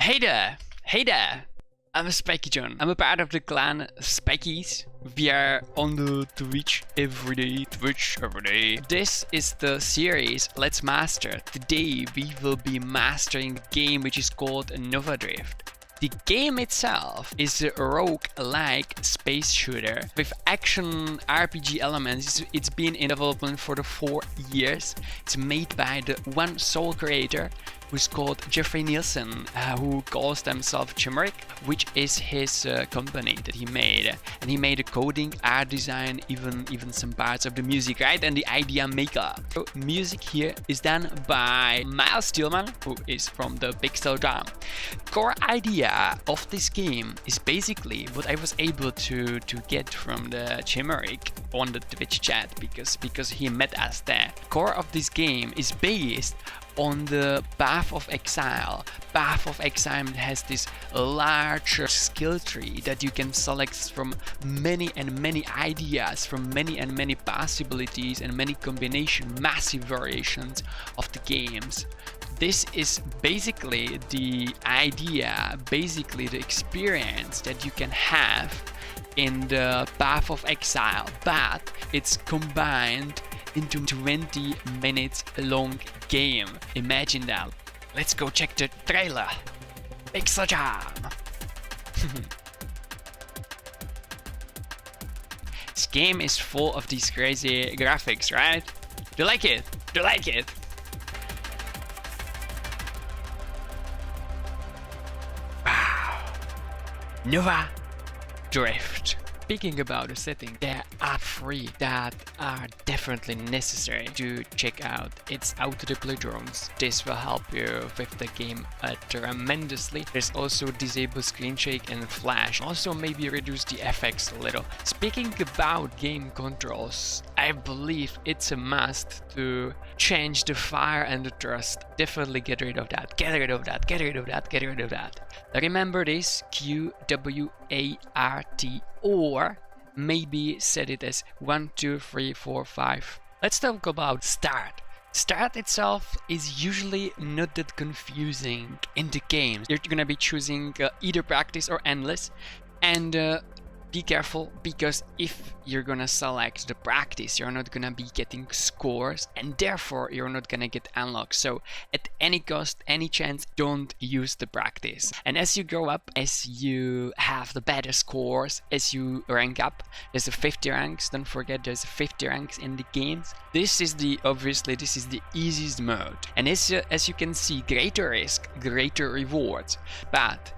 Hey there! Hey there! I'm SpikyJohn. I'm a part of the clan Spikies. We are on the Twitch every day. This is the series Let's Master. Today we will be mastering the game which is called Nova Drift. The game itself is a rogue-like space shooter with action RPG elements. It's been in development for the 4 years. It's made by the one sole creator, who's called Jeffrey Nielsen, who calls himself Chimeric, which is his company that he made. And he made the coding, art design, even some parts of the music, right? And the idea maker. So music here is done by Miles Stillman, who is from the Pixel Drum. Core idea of this game is basically what I was able to get from the Chimeric on the Twitch chat, because he met us there. Core of this game is based on the Path of Exile. Path of Exile has this large skill tree that you can select from many and many ideas, from many and many possibilities and many combinations, massive variations of the games. This is basically the idea, basically the experience that you can have in the Path of Exile, but it's combined into 20 minutes long game. Imagine that. Let's go check the trailer. Pixel Jam. This game is full of these crazy graphics, right? Do you like it? Do you like it? Wow. Nova Drift. Speaking about the setting, there are 3 that are definitely necessary to check out. It's auto deploy drones. This will help you with the game tremendously. There's also disable screen shake and flash. Also maybe reduce the effects a little. Speaking about game controls, I believe it's a must to change the fire and the thrust. Definitely get rid of that. Get rid of that. Get rid of that. Get rid of that. Remember this, QWART, or maybe set it as 1, 2, 3, 4, 5. Let's talk about start. Start itself is usually not that confusing in the game. You're gonna be choosing either practice or endless, and be careful, because if you're gonna select the practice, you're not gonna be getting scores, and therefore you're not gonna get unlocked. So at any cost, any chance, don't use the practice. And as you grow up, as you have the better scores, as you rank up, there's a 50 ranks. Don't forget there's 50 ranks in the games. This is obviously this is the easiest mode, and as you can see, greater risk, greater rewards, but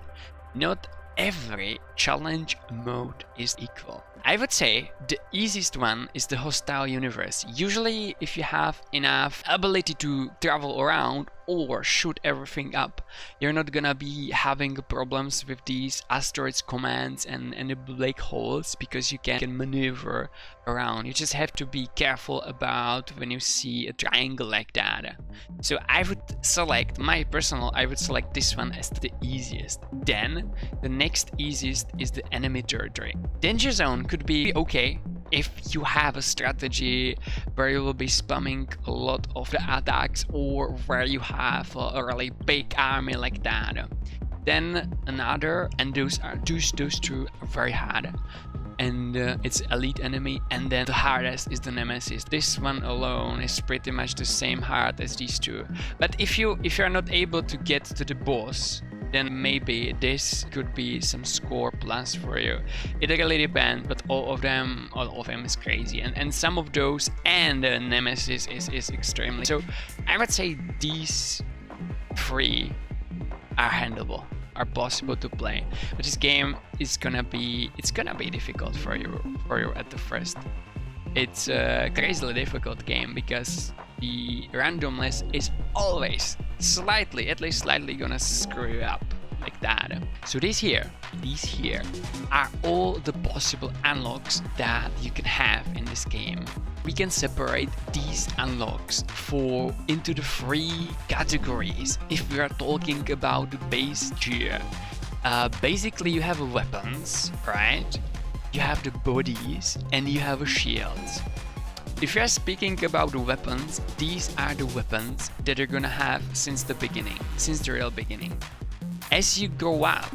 not every challenge mode is equal. I would say the easiest one is the hostile universe. Usually if you have enough ability to travel around or shoot everything up, you're not gonna be having problems with these asteroids commands and the black holes, because you can maneuver around. You just have to be careful about when you see a triangle like that. So I would select, I would select this one as the easiest. Then the next easiest is the enemy territory. Danger zone could be okay if you have a strategy where you will be spamming a lot of the attacks, or where you have a really big army like that. Then another, and those two are very hard, and it's elite enemy, and then the hardest is the nemesis. This one alone is pretty much the same hard as these two. But if you're not able to get to the boss, then maybe this could be some score plus for you. It really depends, but all of them is crazy, and some of those, and the nemesis is extremely. So I would say these 3 are handleable, are possible to play, but this game is gonna be difficult for you at the first. It's a crazily difficult game, because the randomness is always at least slightly gonna screw you up like that. So these here are all the possible unlocks that you can have in this game. We can separate these unlocks into the 3 categories. If we are talking about the base gear, basically you have weapons, right? You have the bodies, and you have shields. If you're speaking about the weapons, these are the weapons that you're gonna have since the beginning, since the real beginning. As you go up,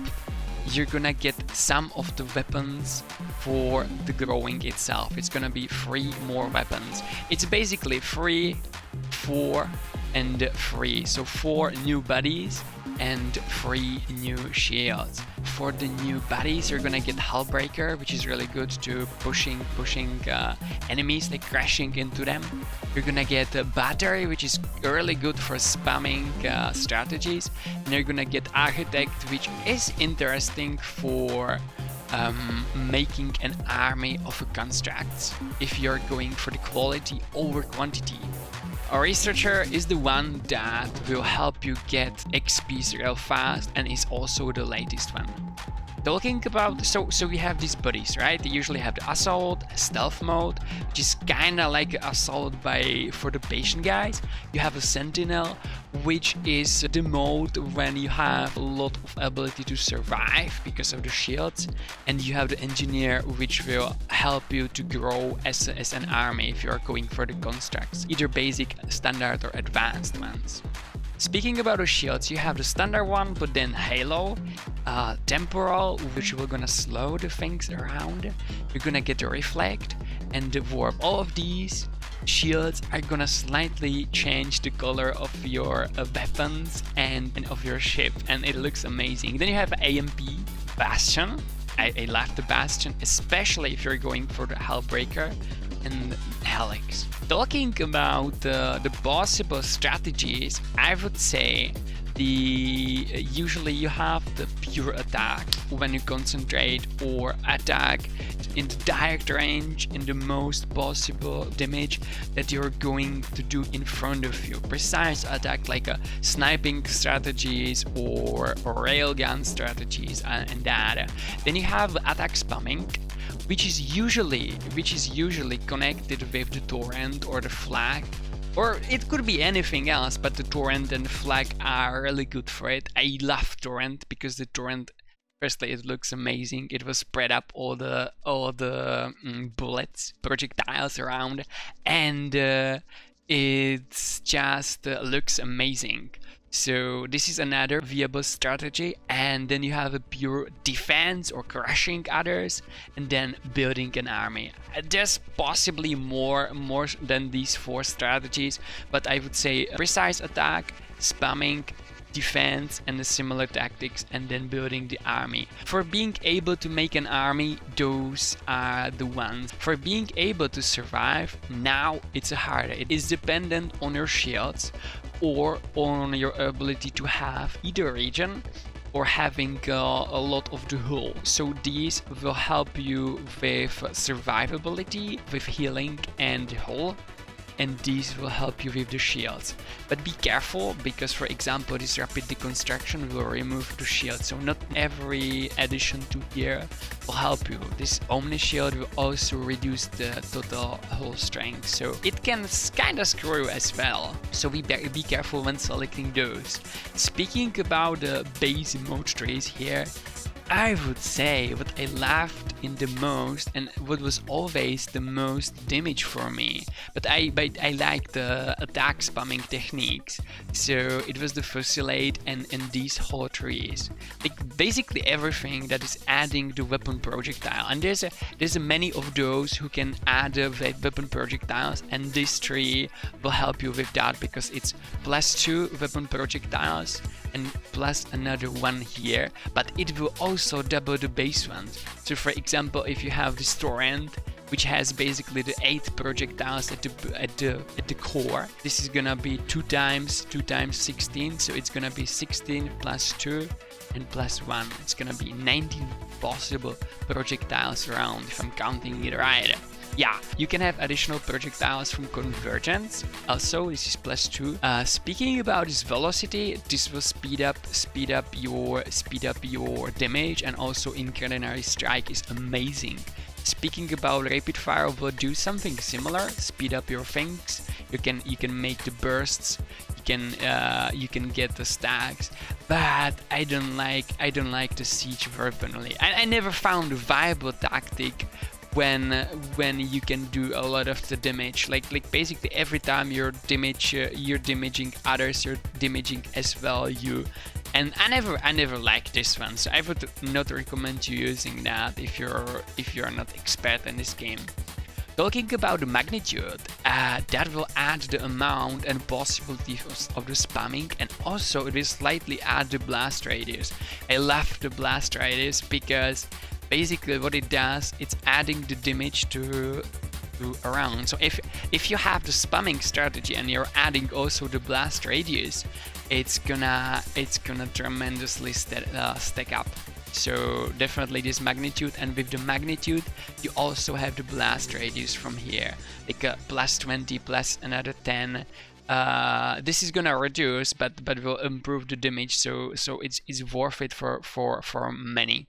you're gonna get some of the weapons for the growing itself. It's gonna be 3 more weapons. It's basically 3, 4, and 3. So 4 new bodies and 3 new shields. For the new bodies, you're gonna get Hullbreaker, which is really good to pushing enemies, like crashing into them. You're gonna get a Battery, which is really good for spamming strategies. And you're gonna get Architect, which is interesting for making an army of constructs if you're going for the quality over quantity. A Researcher is the one that will help you get XPs real fast and is also the latest one. Talking about, so we have these buddies, right? They usually have the Assault, Stealth mode, which is kinda like Assault for the patient guys. You have a Sentinel, which is the mode when you have a lot of ability to survive because of the shields, and you have the Engineer, which will help you to grow as an army if you are going for the constructs, either basic, standard, or advanced ones. Speaking about the shields, you have the standard one, but then Halo, Temporal, which will gonna slow the things around. You're gonna get the Reflect and the Warp. All of these shields are gonna slightly change the color of your weapons and of your ship, and it looks amazing. Then you have AMP, Bastion. I love the Bastion, especially if you're going for the Hullbreaker and Helix. Talking about the possible strategies, I would say usually you have the pure attack when you concentrate or attack in the direct range in the most possible damage that you're going to do in front of you. Precise attack like sniping strategies or railgun strategies and that. Then you have attack spamming, which is usually connected with the torrent or the flag, or it could be anything else, but the torrent and the flag are really good for it. I love torrent because the torrent, firstly, it looks amazing. It will spread up all the bullets, projectiles around, and it just looks amazing. So this is another viable strategy. And then you have a pure defense or crushing others, and then building an army. There's possibly more than these 4 strategies, but I would say precise attack, spamming, defense, and the similar tactics, and then building the army. For being able to make an army, those are the ones. For being able to survive, now it's harder. It is dependent on your shields or on your ability to have either region or having a lot of the hull. So these will help you with survivability, with healing and the hull, and these will help you with the shields. But be careful, because for example this rapid deconstruction will remove the shield, so not every addition to here will help you. This Omni shield will also reduce the total hull strength, so it can kinda screw you as well. So be careful when selecting those. Speaking about the base mode trees here, I would say what I loved in the most and what was always the most damage for me, but I like the attack spamming techniques. So it was the Fusillade and these whole trees, like basically everything that is adding the weapon projectile. And there's many of those who can add the weapon projectiles, and this tree will help you with that because it's +2 weapon projectiles and plus another one here, but it will also double the base ones. So for example, if you have this torrent, which has basically the 8 projectiles at the core, this is gonna be 2 times 16, so it's gonna be 16 plus 2 and plus 1. It's gonna be 19 possible projectiles around, if I'm counting it right. Yeah, you can have additional projectiles from Convergence. Also, this is +2. Speaking about this velocity, this will speed up your damage, and also Incarnary Strike is amazing. Speaking about Rapid Fire, will do something similar. Speed up your things. You can make the bursts. You can get the stacks, but I don't like the siege weaponry. I never found a viable tactic when you can do a lot of the damage, like basically every time you're damaging others, you're damaging as well And I never liked this one, so I would not recommend you using that if you're not expert in this game. Talking about the magnitude, that will add the amount and possibility of the spamming, and also it will slightly add the blast radius. I love the blast radius because basically what it does, it's adding the damage to around. So if you have the spamming strategy and you're adding also the blast radius, it's gonna tremendously stack up. So definitely this magnitude, and with the magnitude you also have the blast radius from here, like a plus 20 plus another 10. This is gonna reduce, but will improve the damage. So it's worth it for many.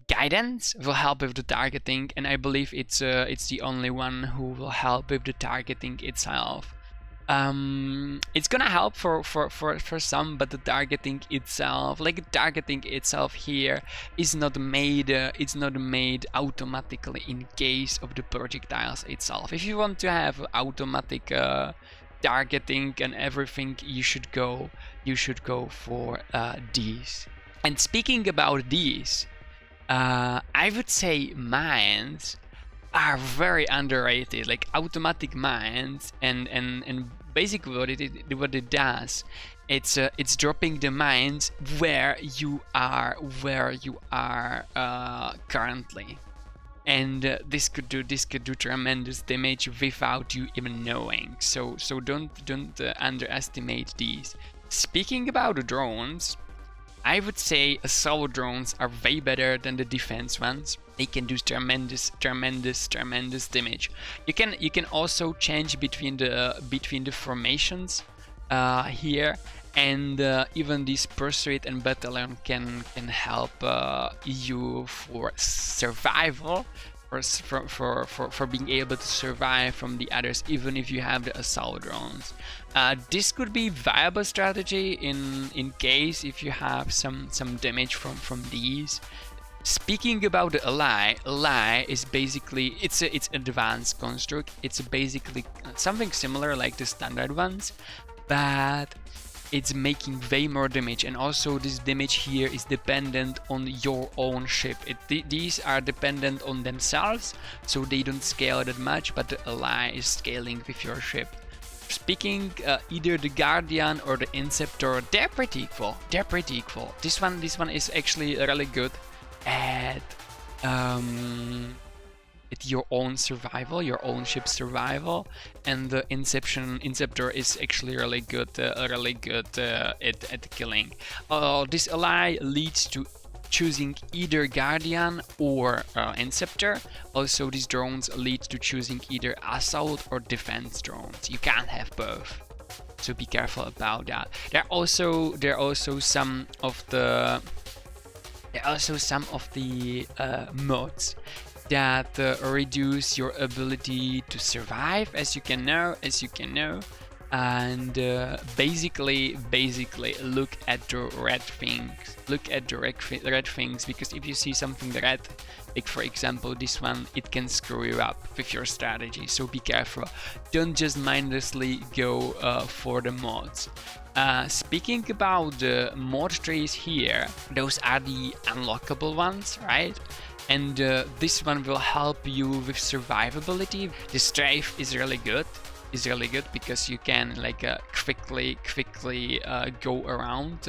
Guidance will help with the targeting, and I believe it's the only one who will help with the targeting itself. It's gonna help for some, but the targeting itself, here is not made it's not made automatically in case of the projectiles itself. If you want to have automatic targeting and everything, you should go for these. And speaking about these, I would say mines are very underrated, like automatic mines, and basically what it does, it's dropping the mines where you are currently, and this could do tremendous damage without you even knowing. So don't underestimate these. Speaking about the drones, I would say assault drones are way better than the defense ones. They can do tremendous damage. You can also change between the formations here, and even this pursuit and battalion can help you for survival, for being able to survive from the others, even if you have the assault drones. This could be viable strategy in case if you have some damage from these. Speaking about the ally is basically it's advanced construct. It's basically something similar like the standard ones, but it's making way more damage, and also this damage here is dependent on your own ship. These are dependent on themselves, so they don't scale that much, but the ally is scaling with your ship. Speaking either the Guardian or the Inceptor, they're pretty equal. This one is actually really good at your own survival, your own ship survival, and the Inceptor is actually really good at killing. This ally leads to choosing either Guardian or Inceptor. Also, these drones lead to choosing either assault or defense drones. You can't have both, so be careful about that. There are also some of the mods that reduce your ability to survive, as you can know, and basically look at the red things, because if you see something red, like for example this one, it can screw you up with your strategy. So be careful, don't just mindlessly go for the mods. Speaking about the mod trees here, those are the unlockable ones, right? And this one will help you with survivability. The strafe is really good. Because you can like quickly go around.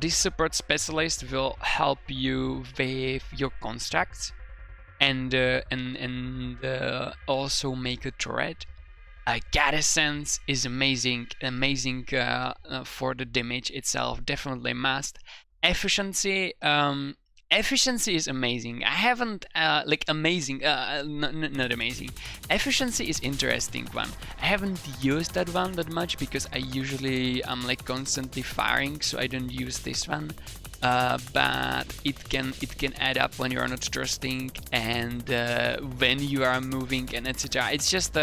This support specialist will help you with your constructs, and also make a turret. Garrisons is amazing for the damage itself, definitely must. Efficiency is amazing. I haven't not amazing. Efficiency is interesting one. I haven't used that one that much because I usually am like constantly firing, so I don't use this one. But it can add up when you are not thrusting and when you are moving and etc. It's just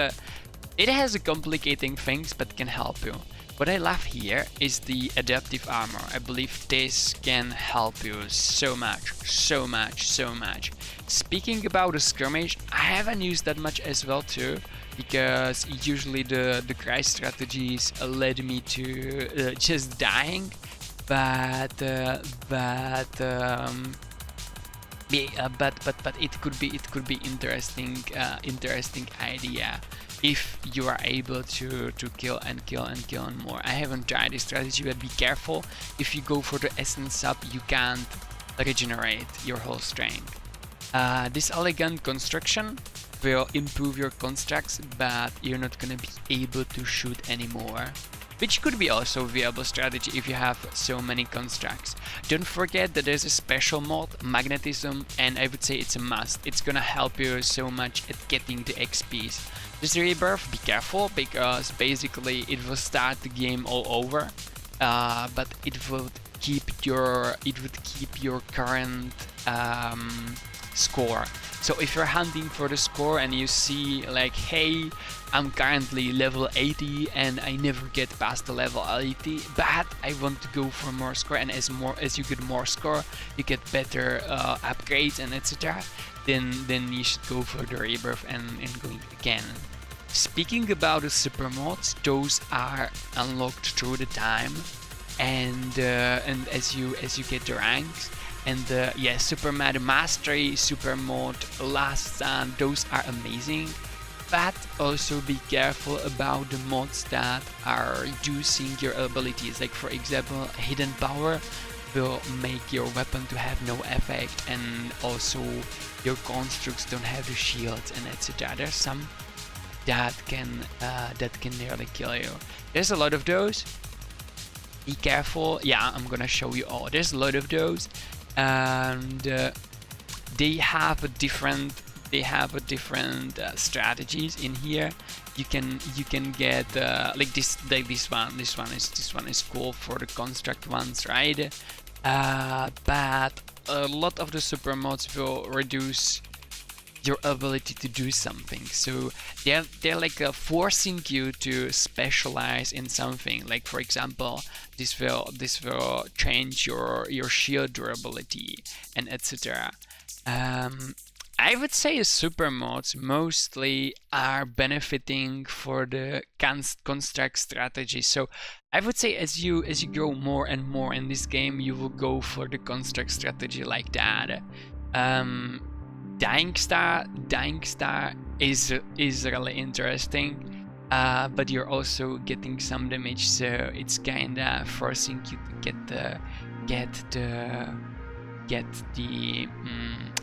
it has a complicating things, but can help you. What I love here is the adaptive armor. I believe this can help you so much. Speaking about the skirmish, I haven't used that much as well too, because usually the cry strategies led me to just dying, but it could be interesting idea if you are able to kill and kill and kill and more. I haven't tried this strategy, but be careful. If you go for the essence up, you can't regenerate your whole strength. This elegant construction will improve your constructs, but you're not gonna be able to shoot anymore, which could be also a viable strategy if you have so many constructs. Don't forget that there's a special mode, magnetism, and I would say it's a must. It's gonna help you so much at getting the XPs. This rebirth, be careful, because basically it will start the game all over, but it would keep your current score. So if you're hunting for the score and you see like, hey, I'm currently level 80 and I never get past the level 80, but I want to go for more score, and as you get more score, you get better upgrades and etc. Then you should go for the rebirth and going again. Speaking about the super mods, those are unlocked through the time, and as you get the ranks. And yeah, Super Mad Mastery, Super Mode, Last Stand, those are amazing. But also be careful about the mods that are reducing your abilities. Like for example, Hidden Power will make your weapon to have no effect, and also your constructs don't have the shields and etc. There's some that can nearly kill you. There's a lot of those. Be careful. Yeah, I'm gonna show you all. There's a lot of those. And they have a different strategies in here. You can get like this one is cool for the construct ones, right? But a lot of the super mods will reduce your ability to do something, so they're like forcing you to specialize in something. Like for example, this will change your shield durability and etc. I would say super mods mostly are benefiting for the construct strategy. So I would say as you grow more and more in this game, you will go for the construct strategy like that. Dying Star is really interesting, but you're also getting some damage, so it's kinda forcing you to get the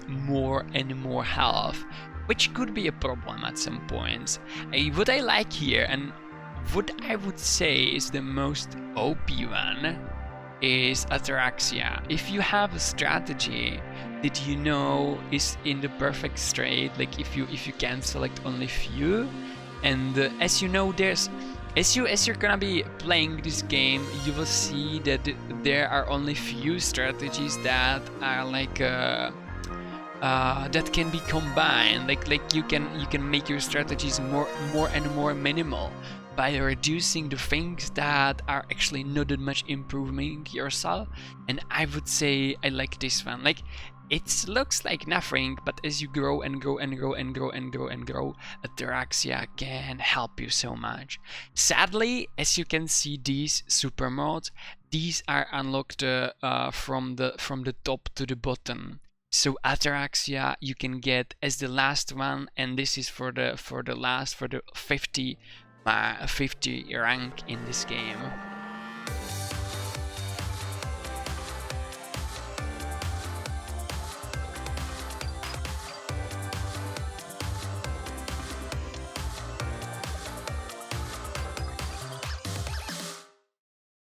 more and more health, which could be a problem at some points. What I like here, and what I would say is the most OP one, is Ataraxia. If you have a strategy that you know is in the perfect straight, like if you can select only few, and as you know, as you're gonna be playing this game, you will see that there are only few strategies that are like that can be combined. Like you can make your strategies more and more minimal by reducing the things that are actually not that much improving yourself. And I would say I like this one. Like, it looks like nothing, but as you grow and grow and grow and grow and grow and grow, Ataraxia can help you so much. Sadly, as you can see, these super mods, these are unlocked from the top to the bottom. So Ataraxia you can get as the last one, and this is for the 50 rank in this game.